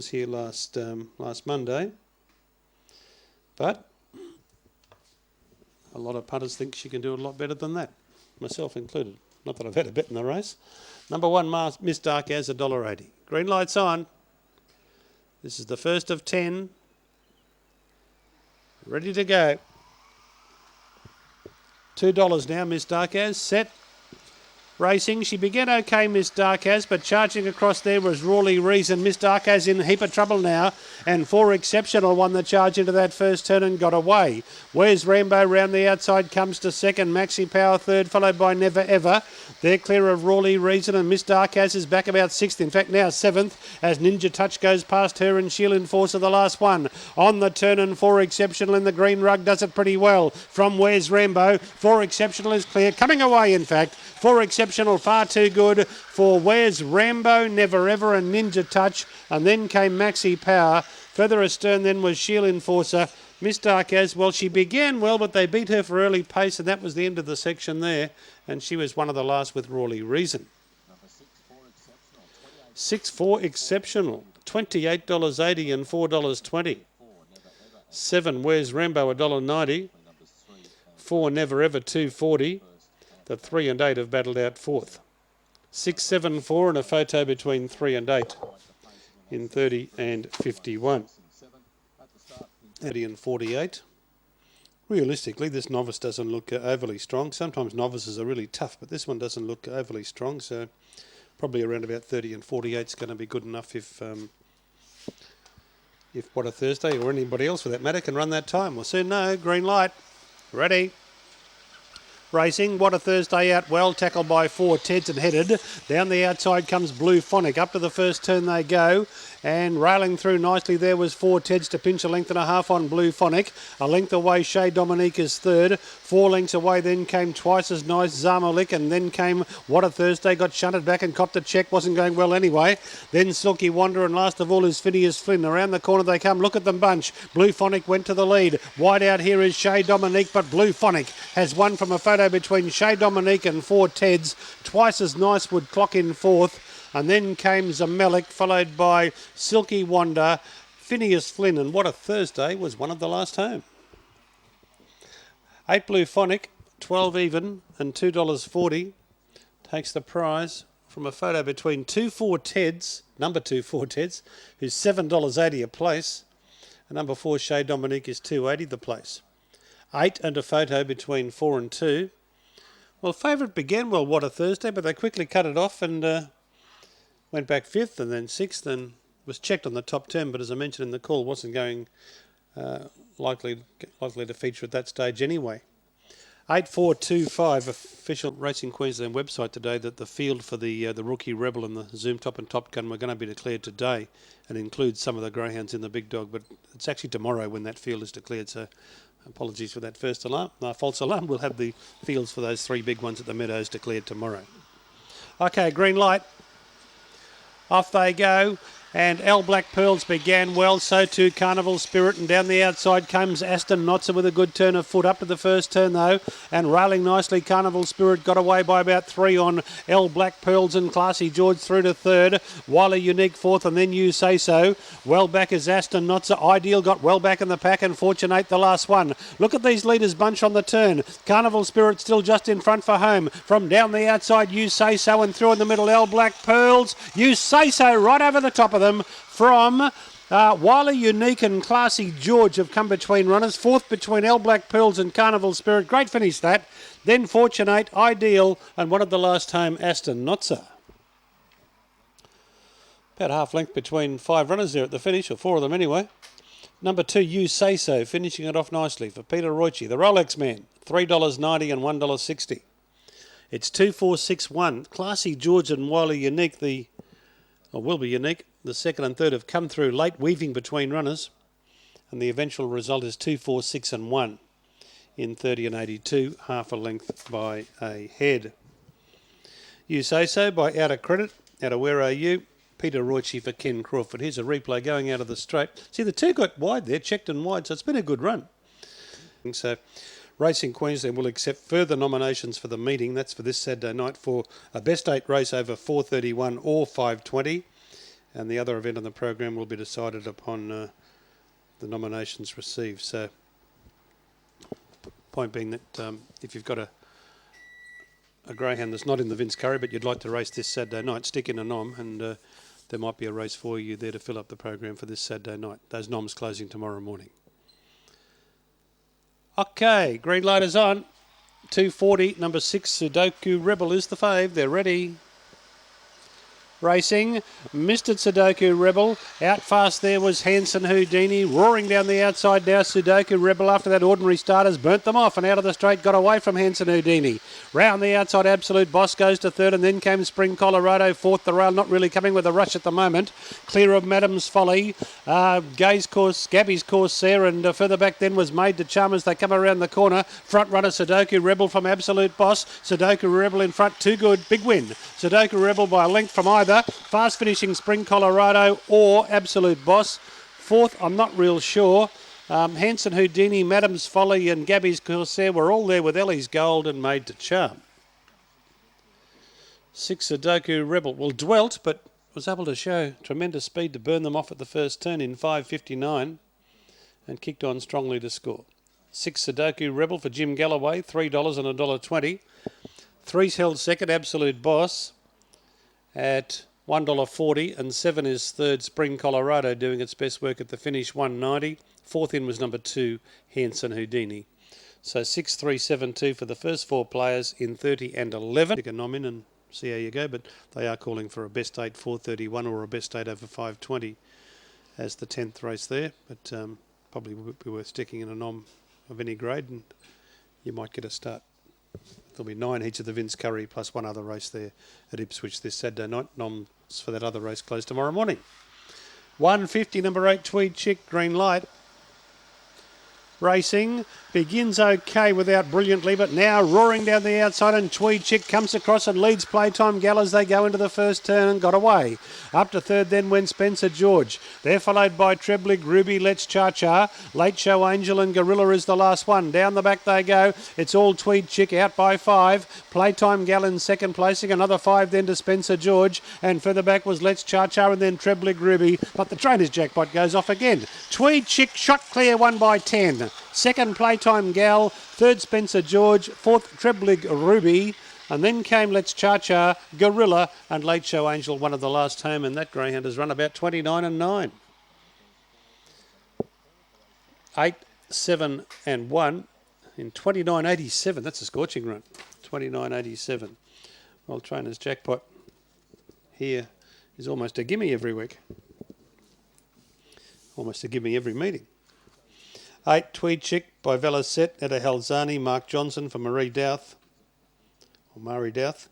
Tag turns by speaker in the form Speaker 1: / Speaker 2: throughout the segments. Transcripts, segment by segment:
Speaker 1: was here last Monday. But a lot of punters think she can do a lot better than that, myself included. Not that I've had a bet in the race. Number 1, Miss Dark as $1.80. Green light's on. This is the first of 10. Ready to go. $2 now, Miss Darkaz. Set. Racing. She began okay, Miss Darkaz, but charging across there was Rawley Reason. Miss Darkaz in a heap of trouble now, and 4 Exceptional won the charge into that first turn and got away. Where's Rambo round the outside, comes to second. Maxi Power third, followed by Never Ever. They're clear of Rawley Reason, and Miss Darkaz is back about 6th, in fact now 7th, as Ninja Touch goes past her and She'll Enforcer the last one. On the turn, and 4 Exceptional in the green rug does it pretty well. From Where's Rambo, 4 Exceptional is clear, coming away in fact. 4 Exceptional far too good for Where's Rambo, Never Ever and Ninja Touch, and then came Maxi Power. Further astern then was She'll Enforcer. Miss Darkaz, well, she began well, but they beat her for early pace, and that was the end of the section there, and she was one of the last with Rawley Reason. 6-4 Exceptional, $28.80 and $4.20. 7 Where's Rambo, $1.90. 4 Never Ever, $2.40. The 3 and 8 have battled out 4th. 6, 7, 4 and a photo between 3 and 8 in 30 and 51. 30 and 48. Realistically, this novice doesn't look overly strong. Sometimes novices are really tough, but this one doesn't look overly strong, so probably around about 30 and 48 is going to be good enough if What a Thursday or anybody else for that matter can run that time. We'll soon know. Green light. Ready. Racing, What a Thursday out well, tackled by 4 Teds and headed. Down the outside comes Blue Phonic. Up to the first turn they go. And railing through nicely there was 4 Teds to pinch a length and a half on Blue Phonic. A length away, Shea Dominique is third. 4 lengths away then came Twice as Nice, Zarmalik, and then came What a Thursday, got shunted back and copped a check, wasn't going well anyway. Then Silky Wanderer, and last of all is Phineas Flynn. Around the corner they come, look at them bunch. Blue Phonic went to the lead. Wide out here is Shea Dominique, but Blue Phonic has won from a photo between Shea Dominique and 4 Teds. Twice as Nice would clock in 4th. And then came Zamelik, followed by Silky Wonder, Phineas Flynn, and What a Thursday was one of the last home. 8 Blue Phonic, 12 even, and $2.40 takes the prize from a photo between 2 4 Teds, number 2 4 Teds, who's $7.80 a place, and number 4 Shea Dominique is $2.80 the place. 8 and a photo between 4 and 2. Well, favourite began well, What a Thursday, but they quickly cut it off and went back 5th and then 6th and was checked on the top 10, but as I mentioned in the call, wasn't going likely to feature at that stage anyway. 8425 official Racing Queensland website today that the field for the Rookie Rebel and the Zoom Top and Top Gun were going to be declared today and includes some of the greyhounds in the big dog, but it's actually tomorrow when that field is declared, so apologies for that first alarm. False alarm. We'll have the fields for those 3 big ones at the Meadows declared tomorrow. Okay, green light. Off they go, and L Black Pearls began well, so too Carnival Spirit, and down the outside comes Aston Notzer with a good turn of foot. Up to the first turn though, and railing nicely, Carnival Spirit got away by about 3 on L Black Pearls and Classy George through to third. Wiley Unique 4th, and then You Say So. Well back is Aston Notzer. Ideal got well back in the pack, and Fortunate the last one. Look at these leaders bunch on the turn. Carnival Spirit still just in front for home. From down the outside, You Say So, and through in the middle, L Black Pearls. You Say So right over the top of them from Wiley Unique and Classy George have come between runners. 4th between L Black Pearls and Carnival Spirit. Great finish that. Then Fortunate, Ideal, and one of the last home, Aston Notzer. About half length between 5 runners there at the finish, or 4 of them anyway. Number 2, You Say So, finishing it off nicely for Peter Roichi, the Rolex man. $3.90 and $1.60. It's 2-4-6-1. Classy George and Wiley Unique, will be Unique. The 2nd and 3rd have come through late, weaving between runners. And the eventual result is 2-4-6 and 1 in 30 and 82, half a length by a head. You Say So by Out of Credit, out of Where Are You? Peter Roichi for Ken Crawford. Here's a replay going out of the straight. See, the 2 got wide there, checked and wide, so it's been a good run. So Racing Queensland will accept further nominations for the meeting. That's for this Saturday night for a best 8 race over 4:31 or 5:20. and the other event on the program will be decided upon the nominations received. So, point being that if you've got a greyhound that's not in the Vince Curry but you'd like to race this Saturday night, stick in a nom, and there might be a race for you there to fill up the program for this Saturday night. Those noms closing tomorrow morning. Okay, green light is on. 240, number 6, Sudoku Rebel is the fave. They're ready. Racing, Mr. Sudoku Rebel. Out fast there was Hanson Houdini. Roaring down the outside now, Sudoku Rebel. After that, Ordinary Starters burnt them off and out of the straight, got away from Hanson Houdini. Round the outside, Absolute Boss goes to third, and then came Spring Colorado fourth. The rail not really coming with a rush at the moment. Clear of Madam's Folly. Gay's Course, Gabby's Corsair, and further back then was Made to Charm as they come around the corner. Front runner Sudoku Rebel from Absolute Boss. Sudoku Rebel in front, too good. Big win. Sudoku Rebel by a length from either. Fast finishing Spring Colorado or Absolute Boss. Fourth, I'm not real sure. Hanson Houdini, Madam's Folly and Gabby's Corsair were all there with Ellie's Gold and Made to Charm. 6 Sudoku Rebel. Well, dwelt, but was able to show tremendous speed to burn them off at the first turn in 5.59 and kicked on strongly to score. 6 Sudoku Rebel for Jim Galloway, $3 and $1.20. 3's held second, Absolute Boss, at $1.40, and 7 is third, Spring Colorado, doing its best work at the finish, $1.90. Fourth in was number 2, Hanson Houdini. So 6, 3, 7, 2 for the first 4 players in 30 and 11. Stick a nom in and see how you go, but they are calling for a best 8 431 or a best 8 over 520 as the 10th race there, but probably would be worth sticking in a nom of any grade, and you might get a start. There'll be 9 heats of the Vince Curry plus one other race there at Ipswich this Saturday night. Noms for that other race close tomorrow morning. 150, number 8, Tweed Chick, green light. Racing begins okay without brilliantly, but now roaring down the outside, and Tweed Chick comes across and leads Playtime Gal as they go into the first turn and got away. Up to third then went Spencer George. They're followed by Treblig, Ruby, Let's Cha-Cha. Late Show Angel and Gorilla is the last one. Down the back they go. It's all Tweed Chick out by 5. Playtime Gal in second placing. Another 5 then to Spencer George. And further back was Let's Cha-Cha and then Treblig, Ruby. But the trainer's jackpot goes off again. Tweed Chick shot clear, 1 by 10. Second, Playtime Gal. Third, Spencer George. Fourth, Treblig Ruby. And then came Let's Cha-Cha, Gorilla, and Late Show Angel, one of the last home. And that greyhound has run about 29 and 9. 8, 7 and 1 in 29.87. That's a scorching run. 29.87. Well, trainer's jackpot here is almost a gimme every week. Almost a gimme every meeting. 8, Tweed Chick by Velasset, Etta Halzani, Mark Johnson for Marie Douth, or Murray Douth.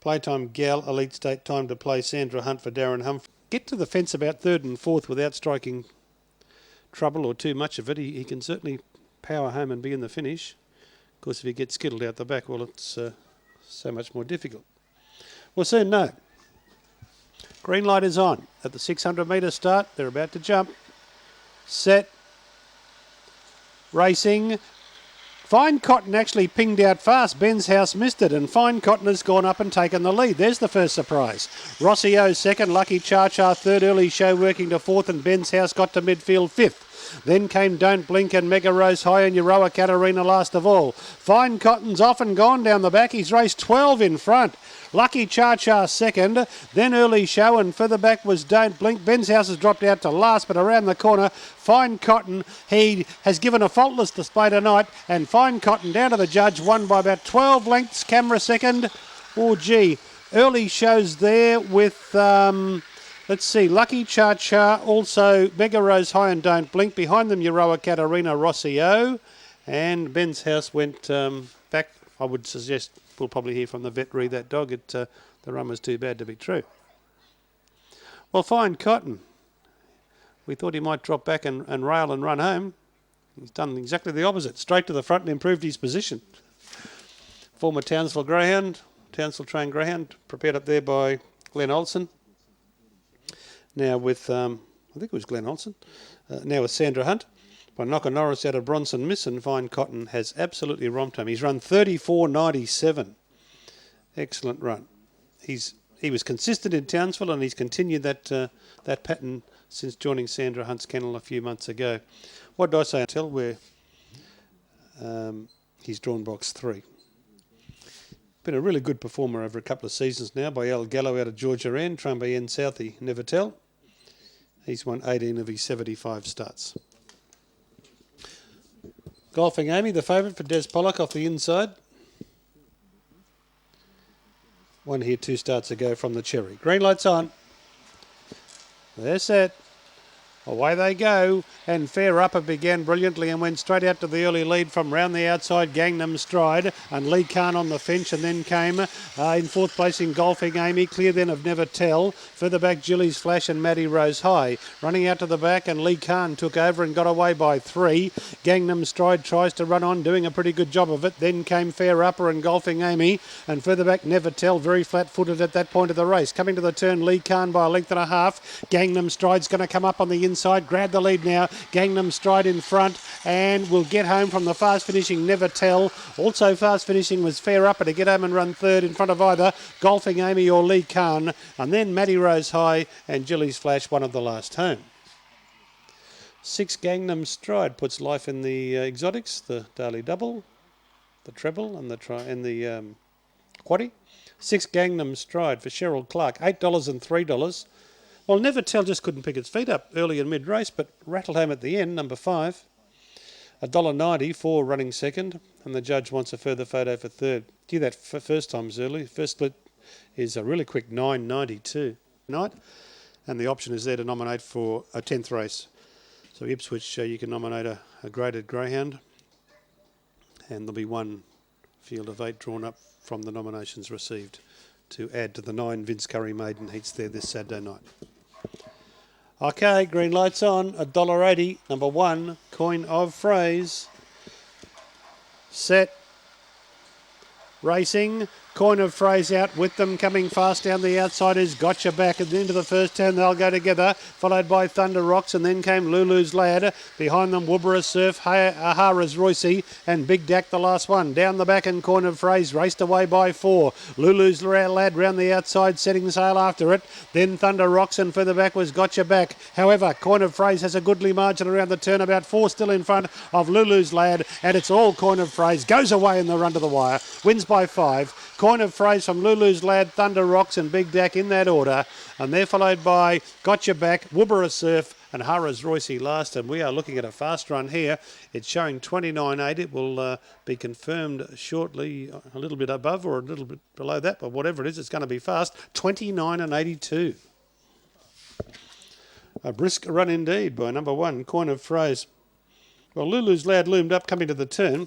Speaker 1: Playtime Gal, Elite State, Time to Play, Sandra Hunt for Darren Humphrey. Get to the fence about 3rd and 4th without striking trouble or too much of it. He can certainly power home and be in the finish. Of course, if he gets skittled out the back, well, it's so much more difficult. We'll soon know. Green light is on. At the 600 metre start, they're about to jump. Set. Racing. Fine Cotton actually pinged out fast. Ben's House missed it, and Fine Cotton has gone up and taken the lead. There's the first surprise. Rossio second, Lucky Cha-Cha third, Early Show working to 4th, and Ben's House got to midfield 5th. Then came Don't Blink and Mega Rose High and Euroa Katarina last of all. Fine Cotton's off and gone down the back. He's raced 12 in front. Lucky Cha-Cha second, then Early Show, and further back was Don't Blink. Ben's House has dropped out to last, but around the corner, Fine Cotton, he has given a faultless display tonight, and Fine Cotton down to the judge, won by about 12 lengths. Camera second. Oh, gee. Early Show's there with, let's see, Lucky Cha-Cha, also Mega Rose High and Don't Blink. Behind them, Euroa Katarina, Rossio, and Ben's House went back. I would suggest we'll probably hear from the veterinary that dog. The run was too bad to be true. Well, Fine Cotton. We thought he might drop back and rail and run home. He's done exactly the opposite. Straight to the front and improved his position. Former Townsville Greyhound, Townsville trained Greyhound, prepared up there by Glenn Olsen. Now with, I think it was Glenn Olsen. Now with Sandra Hunt. By Knocker Norris out of Bronson Miss, and Fine Cotton has absolutely romped home. He's run 34.97. Excellent run. He's He was consistent in Townsville, and he's continued that pattern since joining Sandra Hunt's kennel a few months ago. What did I say? Tell where he's drawn box 3. Been a really good performer over a couple of seasons now by Al Gallo out of Georgia Ann, Trumbayenne Southie, never tell. He's won 18 of his 75 starts. Golfing Amy, the favourite for Des Pollock off the inside. One here 2 starts ago from the Cherry. Green lights on. They're set. Away they go, and Fair Upper began brilliantly and went straight out to the early lead from round the outside, Gangnam Stride, and Lee Khan on the fence, and then came in 4th place in Golfing Amy, clear then of Never Tell, further back Julie's Flash and Maddie Rose High. Running out to the back, and Lee Khan took over and got away by 3. Gangnam Stride tries to run on, doing a pretty good job of it. Then came Fair Upper and Golfing Amy, and further back Never Tell, very flat-footed at that point of the race. Coming to the turn, Lee Khan by a length and a half. Gangnam Stride's going to come up on the inside, grab the lead now. Gangnam Stride in front, and will get home from the fast finishing Never Tell. Also fast finishing was Fair Upper to get home and run 3rd in front of either Golfing Amy or Lee Khan, and then Maddie Rose High and Julie's Flash, one of the last home. 6 Gangnam Stride puts life in the exotics, the Daily Double, the Treble, and the Quaddie. 6 Gangnam Stride for Cheryl Clark, $8 and $3. Well, Never Tell just couldn't pick its feet up early and mid-race, but rattled home at the end, number 5. $1.90 for running second, and the judge wants a further photo for 3rd. Gee, that first time's early. First split is a really quick 9.92 night, and the option is there to nominate for a 10th race. So Ipswich, you can nominate a graded greyhound, and there'll be one field of 8 drawn up from the nominations received to add to the 9 Vince Curry maiden heats there this Saturday night. Okay, green lights on, $1.80, number 1, Coin of Phrase. Set. Racing. Coin of Phrase out with them, coming fast down the outside is Gotcha Back, and into the first turn they'll go together, followed by Thunder Rocks, and then came Lulu's Lad. Behind them Woobera Surf, Ahara's Royce, and Big Dak the last one. Down the back, and Coin of Phrase raced away by 4. Lulu's Lad round the outside, setting sail after it. Then Thunder Rocks, and further back was Gotcha Back. However, Coin of Phrase has a goodly margin around the turn, about 4 still in front of Lulu's Lad, and it's all Coin of Phrase. Goes away in the run to the wire, wins by 5. Coin of Phrase from Lulu's Lad, Thunder Rocks and Big Dak in that order. And they're followed by Gotcha Back, Woobera Surf and Hara's Royce last. And we are looking at a fast run here. It's showing 29.8. It will be confirmed shortly, a little bit above or a little bit below that. But whatever it is, it's going to be fast. 29.82. A brisk run indeed by number 1, Coin of Phrase. Well, Lulu's Lad loomed up coming to the turn.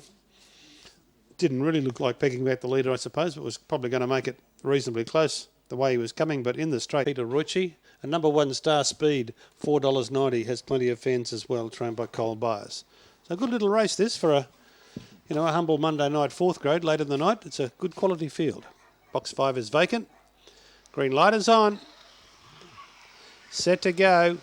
Speaker 1: Didn't really look like pegging back the leader, I suppose, but was probably going to make it reasonably close the way he was coming. But in the straight, Peter Roichi, and number 1 Star Speed, $4.90, has plenty of fans as well, trained by Cole Byers. So a good little race this for a humble Monday night 4th grade late in the night. It's a good quality field. Box 5 is vacant. Green light is on. Set to go.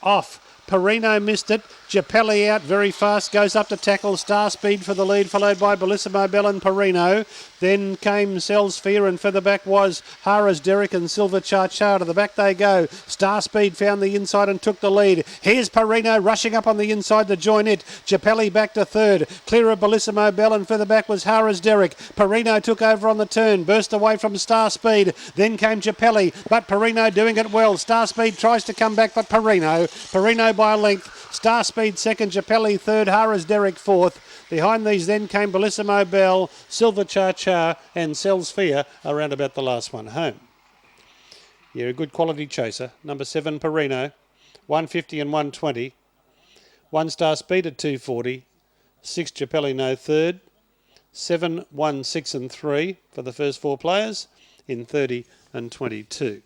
Speaker 1: Off. Perino missed it. Japelli out very fast, goes up to tackle. Star Speed for the lead, followed by Bellissimo Bell and Perino. Then came Sells Fear, and further back was Hara's Derrick and Silver Char. To the back they go. Star Speed found the inside and took the lead. Here's Perino rushing up on the inside to join it. Japelli back to 3rd. Clear of Bellissimo Bell, and further back was Hara's Derrick. Perino took over on the turn, burst away from Star Speed. Then came Japelli, but Perino doing it well. Star Speed tries to come back, but Perino by a length. Star Speed 2nd, Japelli 3rd, Hara's Derrick 4th. Behind these then came Bellissimo Bell, Silver Char and Sells Fear around about the last one home. Yeah, a good quality chaser. Number 7, Perino, 150 and 120. 1 Star Speed at 240. 6 Japelli no 3rd. 7, 1, 6 and 3 for the first 4 players in 30 and 22.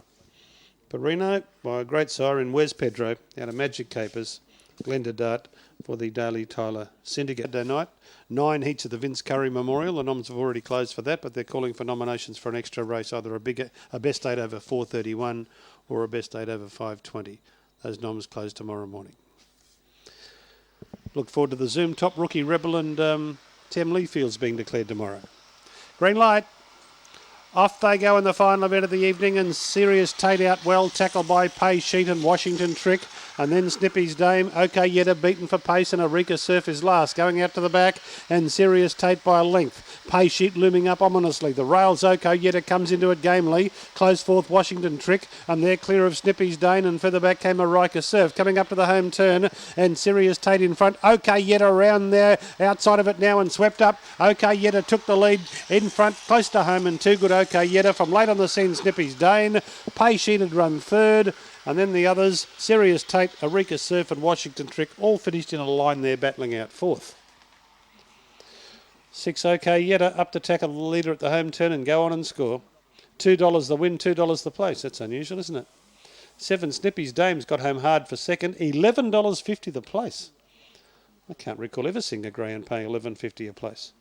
Speaker 1: Perino by a great sire in Wes Pedro out of Magic Capers, Glenda Dart for the Daily Tyler Syndicate. Day night, 9 heats of the Vince Curry Memorial. The noms have already closed for that, but they're calling for nominations for an extra race, either a best 8 over 4:31 or a best 8 over 5:20. Those noms close tomorrow morning. Look forward to the Zoom Top Rookie Rebel and Tem Leafields being declared tomorrow. Green light. Off they go in the final event of the evening, and Serious Tate out well, tackled by Pay Sheet and Washington Trick, and then Snippy's Dame. OK Yetta beaten for pace, and Eureka Surf is last, going out to the back, and Serious Tate by a length. Pay Sheet looming up ominously. The rails, OK Yetta comes into it gamely. Close forth Washington Trick, and they're clear of Snippy's Dane, and further back came Eureka Surf, coming up to the home turn, and Serious Tate in front. OK Yetta around there, outside of it now, and swept up. OK Yetta took the lead in front, close to home, and Too Good OK Yetta. From late on the scene, Snippy's Dane. Pay Sheet had run third, and then the others, Serious Tate, Eureka Surf and Washington Trick, all finished in a line there, battling out fourth. 6 OK Yetta up to tackle the leader at the home turn and go on and score. $2 the win, $2 the place. That's unusual, isn't it? 7 Snippy's Dames got home hard for second, $11.50 the place. I can't recall ever seeing a greyhound paying $11.50 a place.